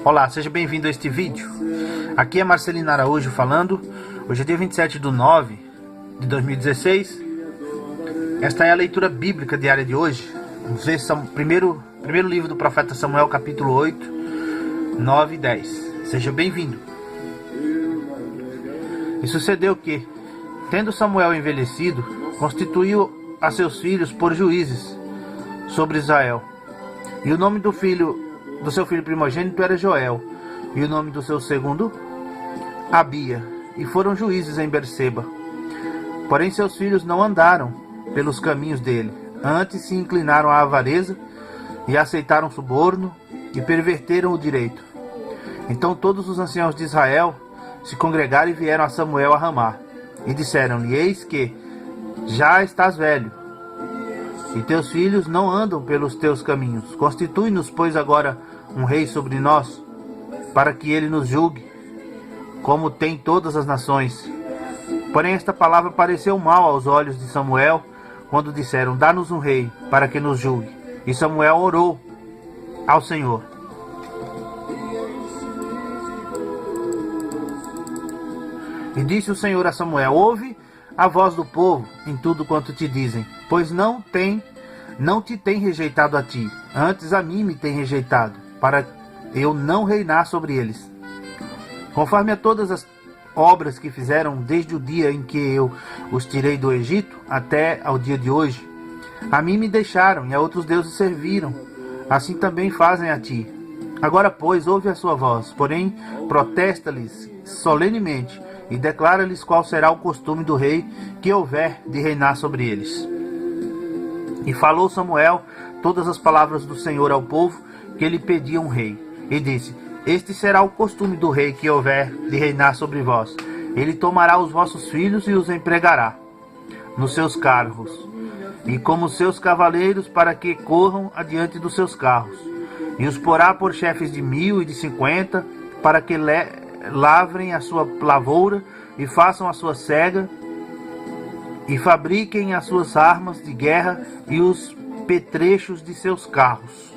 Olá, seja bem-vindo a este vídeo. Aqui é Marcelino Araújo falando. Hoje é dia 27 de 9 de 2016. Esta é a leitura bíblica diária de hoje. Vamos ver primeiro livro do profeta Samuel, capítulo 8, 9 e 10. Seja bem-vindo. E sucedeu que, tendo Samuel envelhecido, constituiu a seus filhos por juízes sobre Israel. E o nome do seu filho primogênito era Joel, e o nome do seu segundo, Abia, e foram juízes em Berseba. Porém seus filhos não andaram pelos caminhos dele, antes se inclinaram à avareza, e aceitaram suborno, e perverteram o direito. Então todos os anciãos de Israel se congregaram e vieram a Samuel a Ramá, e disseram-lhe: eis que já estás velho, e teus filhos não andam pelos teus caminhos. Constitui-nos, pois, agora um rei sobre nós, para que ele nos julgue, como tem todas as nações. Porém esta palavra pareceu mal aos olhos de Samuel, quando disseram: dá-nos um rei, para que nos julgue. E Samuel orou ao Senhor. E disse o Senhor a Samuel: ouve a voz do povo em tudo quanto te dizem, pois não te tem rejeitado a ti, antes a mim me tem rejeitado, para eu não reinar sobre eles. Conforme a todas as obras que fizeram desde o dia em que eu os tirei do Egito até ao dia de hoje, a mim me deixaram e a outros deuses serviram, assim também fazem a ti. Agora, pois, ouve a sua voz, porém protesta-lhes solenemente e declara-lhes qual será o costume do rei que houver de reinar sobre eles. E falou Samuel todas as palavras do Senhor ao povo, que lhe pedia um rei. E disse: este será o costume do rei que houver de reinar sobre vós. Ele tomará os vossos filhos e os empregará nos seus carros, e como seus cavaleiros, para que corram adiante dos seus carros. E os porá por chefes de 1000 e de 50, para que lavrem a sua lavoura, e façam a sua cega, e fabriquem as suas armas de guerra e os petrechos de seus carros.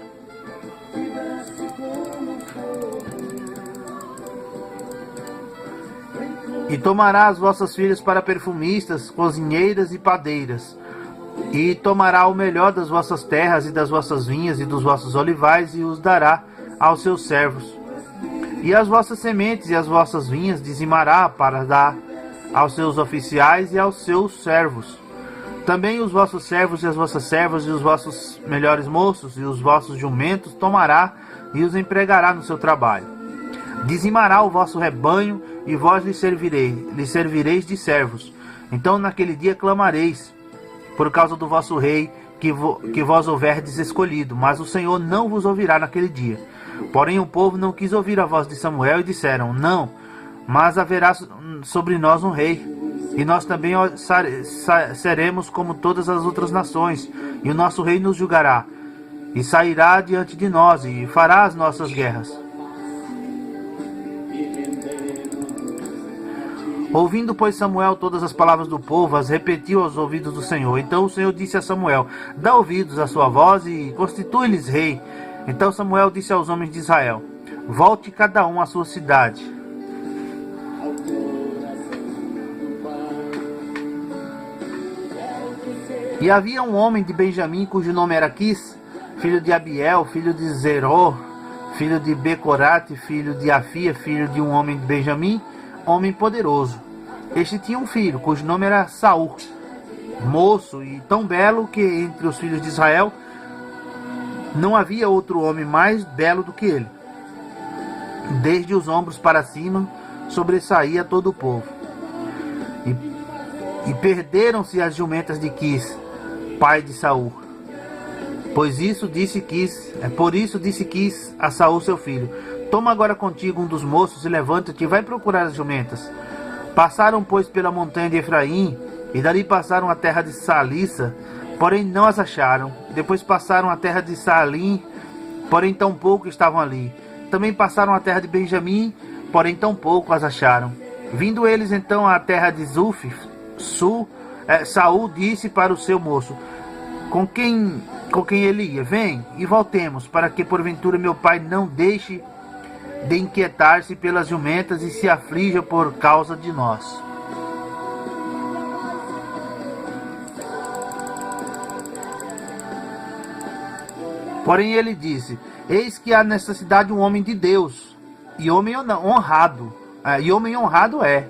E tomará as vossas filhas para perfumistas, cozinheiras e padeiras. E tomará o melhor das vossas terras e das vossas vinhas e dos vossos olivais, e os dará aos seus servos. E as vossas sementes e as vossas vinhas dizimará para dar aos seus oficiais e aos seus servos. Também os vossos servos e as vossas servas e os vossos melhores moços e os vossos jumentos tomará e os empregará no seu trabalho. Dizimará o vosso rebanho, e vós lhe servireis de servos. Então naquele dia clamareis por causa do vosso rei que vós houverdes escolhido, mas o Senhor não vos ouvirá naquele dia. Porém o povo não quis ouvir a voz de Samuel, e disseram: não, mas haverá sobre nós um rei, e nós também seremos como todas as outras nações, e o nosso rei nos julgará, e sairá diante de nós, e fará as nossas guerras. Ouvindo, pois, Samuel todas as palavras do povo, as repetiu aos ouvidos do Senhor. Então o Senhor disse a Samuel: dá ouvidos à sua voz e constitui-lhes rei. Então Samuel disse aos homens de Israel: volte cada um à sua cidade. E havia um homem de Benjamim, cujo nome era Quis, filho de Abiel, filho de Zeror, filho de Becorate, filho de Afia, filho de um homem de Benjamim, homem poderoso. Este tinha um filho, cujo nome era Saul, moço e tão belo que entre os filhos de Israel não havia outro homem mais belo do que ele. Desde os ombros para cima sobressaía todo o povo. E perderam-se as jumentas de Quis, pai de Saul. Por isso disse Quis a Saul seu filho: toma agora contigo um dos moços e levanta-te e vai procurar as jumentas. Passaram, pois, pela montanha de Efraim, e dali passaram a terra de Salissa, porém não as acharam. Depois passaram a terra de Salim, porém tão pouco estavam ali. Também passaram a terra de Benjamim, porém tão pouco as acharam. Vindo eles então à terra de Zuf, Saul disse para o seu moço: com quem ele ia: vem e voltemos, para que porventura meu pai não deixe de inquietar-se pelas jumentas e se aflija por causa de nós. Porém ele disse: eis que há nesta cidade um homem de Deus, e homem honrado. E homem honrado é.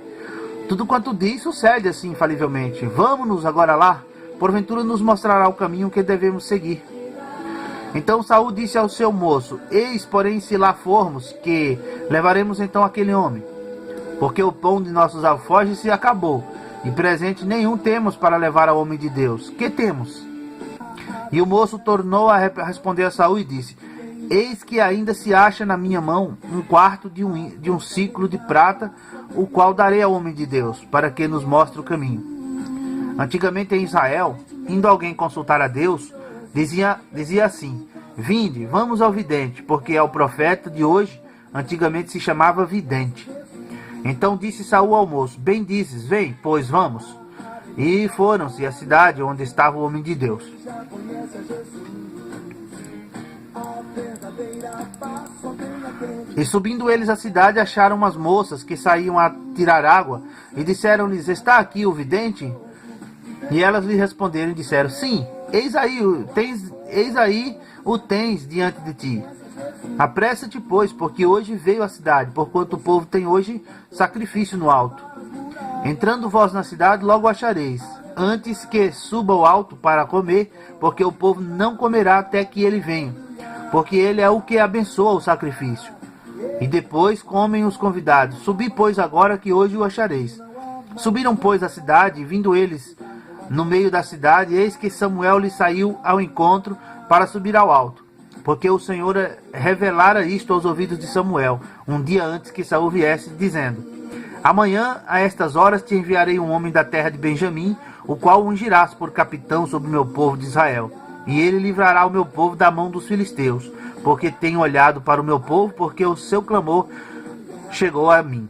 Tudo quanto diz sucede assim infalivelmente. Vamos-nos agora lá, porventura nos mostrará o caminho que devemos seguir. Então Saul disse ao seu moço: eis, porém, se lá formos, que levaremos então aquele homem, porque o pão de nossos alforjes se acabou, e presente nenhum temos para levar ao homem de Deus. Que temos? E o moço tornou a responder a Saul e disse: eis que ainda se acha na minha mão um quarto de um ciclo de prata, o qual darei ao homem de Deus, para que nos mostre o caminho. Antigamente em Israel, indo alguém consultar a Deus, dizia assim: vinde, vamos ao vidente, porque ao profeta de hoje, antigamente se chamava vidente. Então disse Saul ao moço: bem dizes, vem, pois vamos. E foram-se à cidade onde estava o homem de Deus. E subindo eles à cidade, acharam umas moças que saíam a tirar água, e disseram-lhes: está aqui o vidente? E elas lhe responderam e disseram: sim, eis aí o tens diante de ti. Apressa-te, pois, porque hoje veio à cidade, porquanto o povo tem hoje sacrifício no alto. Entrando vós na cidade, logo achareis, antes que suba ao alto para comer, porque o povo não comerá até que ele venha, porque ele é o que abençoa o sacrifício. E depois comem os convidados. Subi, pois, agora que hoje o achareis. Subiram, pois, à cidade, e vindo eles no meio da cidade, eis que Samuel lhe saiu ao encontro para subir ao alto, porque o Senhor revelara isto aos ouvidos de Samuel, um dia antes que Saul viesse, dizendo: amanhã, a estas horas, te enviarei um homem da terra de Benjamim, o qual ungirás por capitão sobre o meu povo de Israel, e ele livrará o meu povo da mão dos filisteus, porque tenho olhado para o meu povo, porque o seu clamor chegou a mim.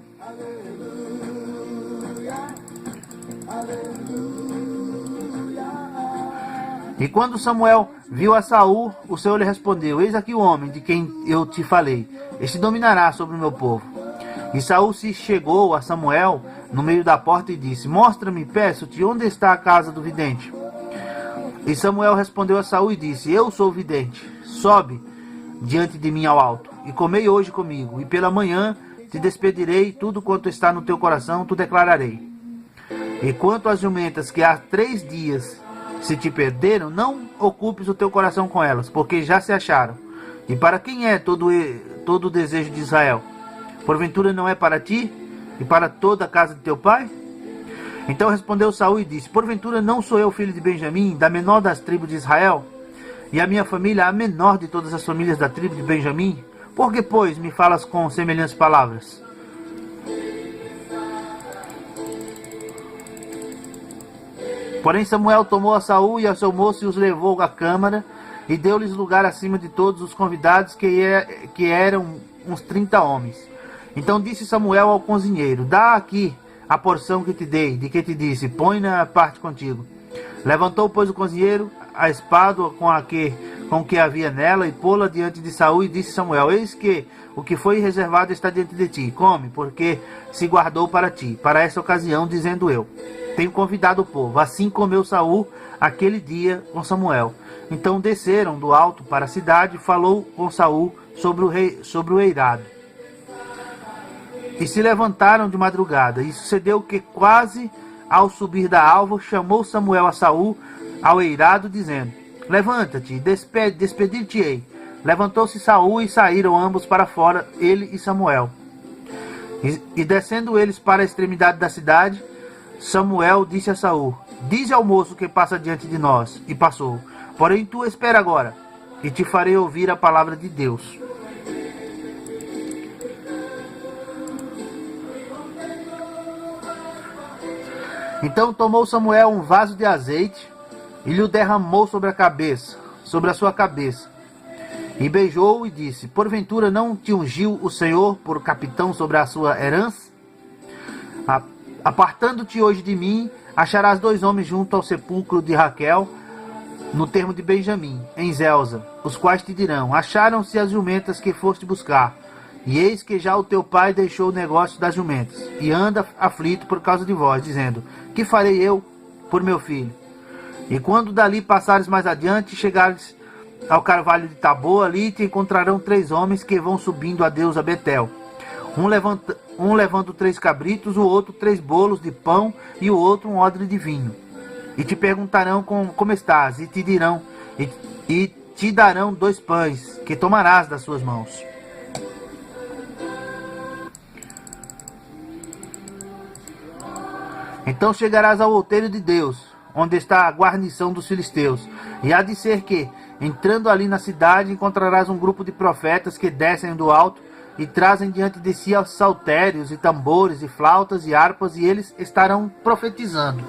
E quando Samuel viu a Saul, o Senhor lhe respondeu: eis aqui o homem de quem eu te falei, este dominará sobre o meu povo. E Saul se chegou a Samuel no meio da porta e disse: mostra-me, peço-te, onde está a casa do vidente? E Samuel respondeu a Saul e disse: eu sou o vidente, sobe diante de mim ao alto, e comei hoje comigo, e pela manhã te despedirei, tudo quanto está no teu coração tu declararei. E quanto às jumentas que há 3 dias se te perderam, não ocupes o teu coração com elas, porque já se acharam. E para quem é todo o desejo de Israel? Porventura não é para ti e para toda a casa de teu pai? Então respondeu Saul e disse: porventura não sou eu filho de Benjamim, da menor das tribos de Israel? E a minha família a menor de todas as famílias da tribo de Benjamim? Por que, pois, me falas com semelhantes palavras? Porém Samuel tomou a Saul e a seu moço e os levou à câmara, e deu-lhes lugar acima de todos os convidados, que eram uns 30 homens. Então disse Samuel ao cozinheiro: dá aqui a porção que te dei, de que te disse, põe-na à parte contigo. Levantou, pois, o cozinheiro a espada com que havia nela, e pô-la diante de Saul, e disse Samuel: eis que o que foi reservado está diante de ti, come, porque se guardou para ti, para esta ocasião, dizendo eu: tenho convidado o povo. Assim comeu Saul aquele dia com Samuel. Então desceram do alto para a cidade, e falou com Saul sobre o eirado. E se levantaram de madrugada, e sucedeu que quase ao subir da alva, chamou Samuel a Saul ao eirado, dizendo: levanta-te, despedir-te-ei. Levantou-se Saul e saíram ambos para fora, ele e Samuel. E descendo eles para a extremidade da cidade, Samuel disse a Saul: dize ao moço que passa diante de nós. E passou. Porém tu espera agora, e te farei ouvir a palavra de Deus. Então tomou Samuel um vaso de azeite e lhe o derramou sobre a sua cabeça. E beijou-o e disse: porventura não te ungiu o Senhor por capitão sobre a sua herança? Apartando-te hoje de mim, acharás 2 homens junto ao sepulcro de Raquel, no termo de Benjamim, em Zelza, os quais te dirão: acharam-se as jumentas que foste buscar. E eis que já o teu pai deixou o negócio das jumentas, e anda aflito por causa de vós, dizendo: que farei eu por meu filho? E quando dali passares mais adiante, chegares ao carvalho de Tabor, ali te encontrarão 3 homens que vão subindo a Deus a Betel. Um levando 3 cabritos, o outro 3 bolos de pão, e o outro um odre de vinho. E te perguntarão como estás, e te darão 2 pães, que tomarás das suas mãos. Então chegarás ao outeiro de Deus, onde está a guarnição dos filisteus. E há de ser que, entrando ali na cidade, encontrarás um grupo de profetas que descem do alto e trazem diante de si saltérios e tambores e flautas e harpas, e eles estarão profetizando.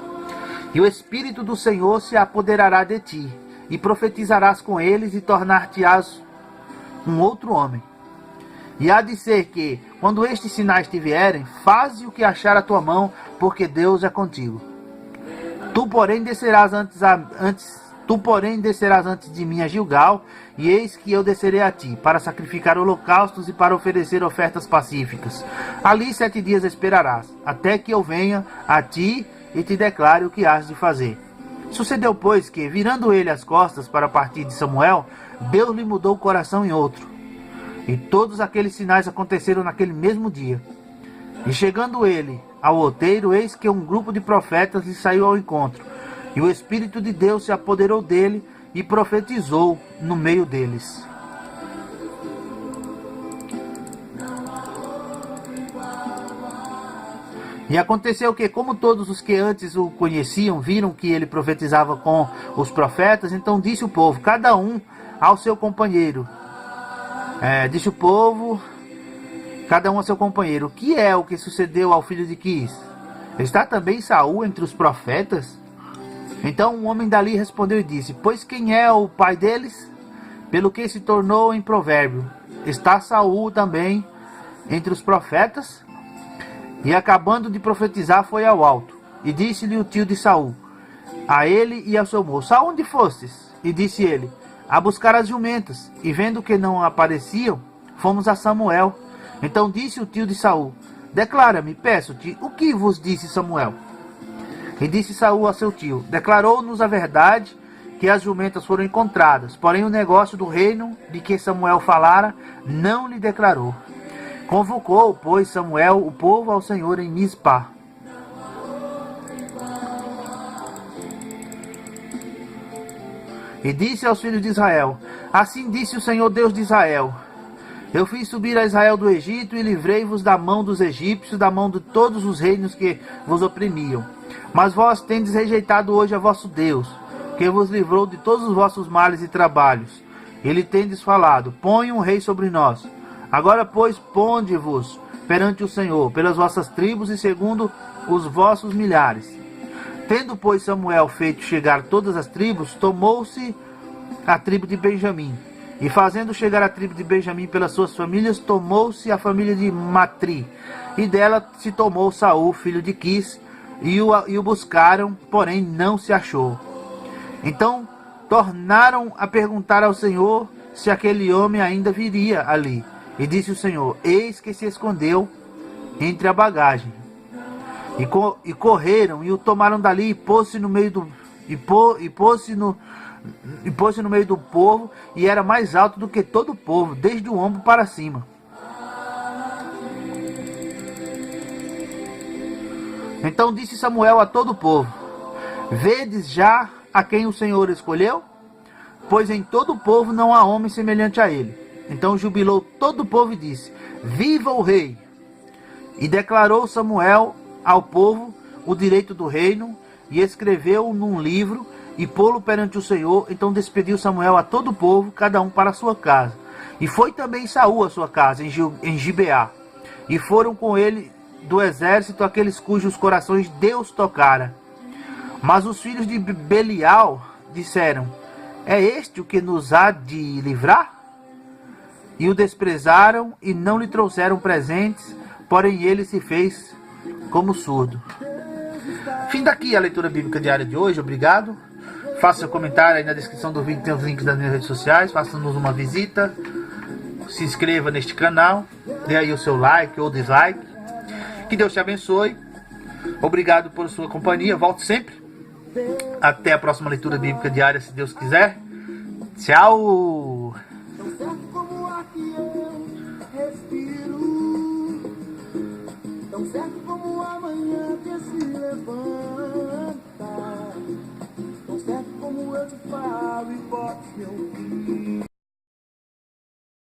E o Espírito do Senhor se apoderará de ti, e profetizarás com eles, e tornar-te-ás um outro homem. E há de ser que, quando estes sinais te vierem, faze o que achar a tua mão, porque Deus é contigo. Tu, porém, descerás antes de mim a Gilgal, e eis que eu descerei a ti, para sacrificar holocaustos e para oferecer ofertas pacíficas. Ali 7 dias esperarás, até que eu venha a ti e te declare o que has de fazer. Sucedeu, pois, que, virando ele as costas para partir de Samuel, Deus lhe mudou o coração em outro. E todos aqueles sinais aconteceram naquele mesmo dia. E chegando ele ao outeiro, eis que um grupo de profetas lhe saiu ao encontro. E o Espírito de Deus se apoderou dele e profetizou no meio deles. E aconteceu que, como todos os que antes o conheciam viram que ele profetizava com os profetas, então disse o povo, cada um ao seu companheiro. Disse o povo, cada um a seu companheiro: o que é o que sucedeu ao filho de Quis? Está também Saul entre os profetas? Então um homem dali respondeu e disse: pois quem é o pai deles? Pelo que se tornou em provérbio: está Saul também entre os profetas? E acabando de profetizar, foi ao alto. E disse-lhe o tio de Saul, a ele e ao seu moço: aonde fostes? E disse ele: a buscar as jumentas. E vendo que não apareciam, fomos a Samuel. Então disse o tio de Saul: declara-me, peço-te, o que vos disse Samuel? E disse Saul a seu tio: declarou-nos a verdade, que as jumentas foram encontradas, porém o negócio do reino de que Samuel falara não lhe declarou. Convocou, pois, Samuel o povo ao Senhor em Mispá. E disse aos filhos de Israel: assim disse o Senhor Deus de Israel: eu fiz subir a Israel do Egito e livrei-vos da mão dos egípcios, da mão de todos os reinos que vos oprimiam. Mas vós tendes rejeitado hoje a vosso Deus, que vos livrou de todos os vossos males e trabalhos. E lhe tendes falado: põe um rei sobre nós. Agora, pois, ponde-vos perante o Senhor, pelas vossas tribos e segundo os vossos milhares. Tendo, pois, Samuel feito chegar todas as tribos, tomou-se a tribo de Benjamim. E fazendo chegar a tribo de Benjamim pelas suas famílias, tomou-se a família de Matri. E dela se tomou Saul, filho de Quis, e o buscaram, porém não se achou. Então tornaram a perguntar ao Senhor se aquele homem ainda viria ali. E disse o Senhor: eis que se escondeu entre a bagagem. E correram e o tomaram dali e pôs-se no meio do no meio do povo, e era mais alto do que todo o povo, desde o ombro para cima. Então disse Samuel a todo o povo: vedes já a quem o Senhor escolheu? Pois em todo o povo não há homem semelhante a ele. Então jubilou todo o povo e disse: viva o rei! E declarou Samuel ao povo o direito do reino, e escreveu num livro, e pô-lo perante o Senhor. Então despediu Samuel a todo o povo, cada um para a sua casa. E foi também Saul à sua casa, em Gibeá. E foram com ele do exército aqueles cujos corações Deus tocara. Mas os filhos de Belial disseram: é este o que nos há de livrar? E o desprezaram e não lhe trouxeram presentes, porém ele se fez como surdo. Fim daqui a leitura bíblica diária de hoje. Obrigado. Faça seu comentário aí na descrição do vídeo, tem os links das minhas redes sociais. Faça-nos uma visita. se inscreva neste canal, dê aí o seu like ou dislike. Que Deus te abençoe. Obrigado por sua companhia. Volte sempre. Até a próxima leitura bíblica diária, se Deus quiser. Tchau! Tão certo como o ar que eu respiro, tão certo como a manhã que se levanta, tão certo como eu te falo e boto meu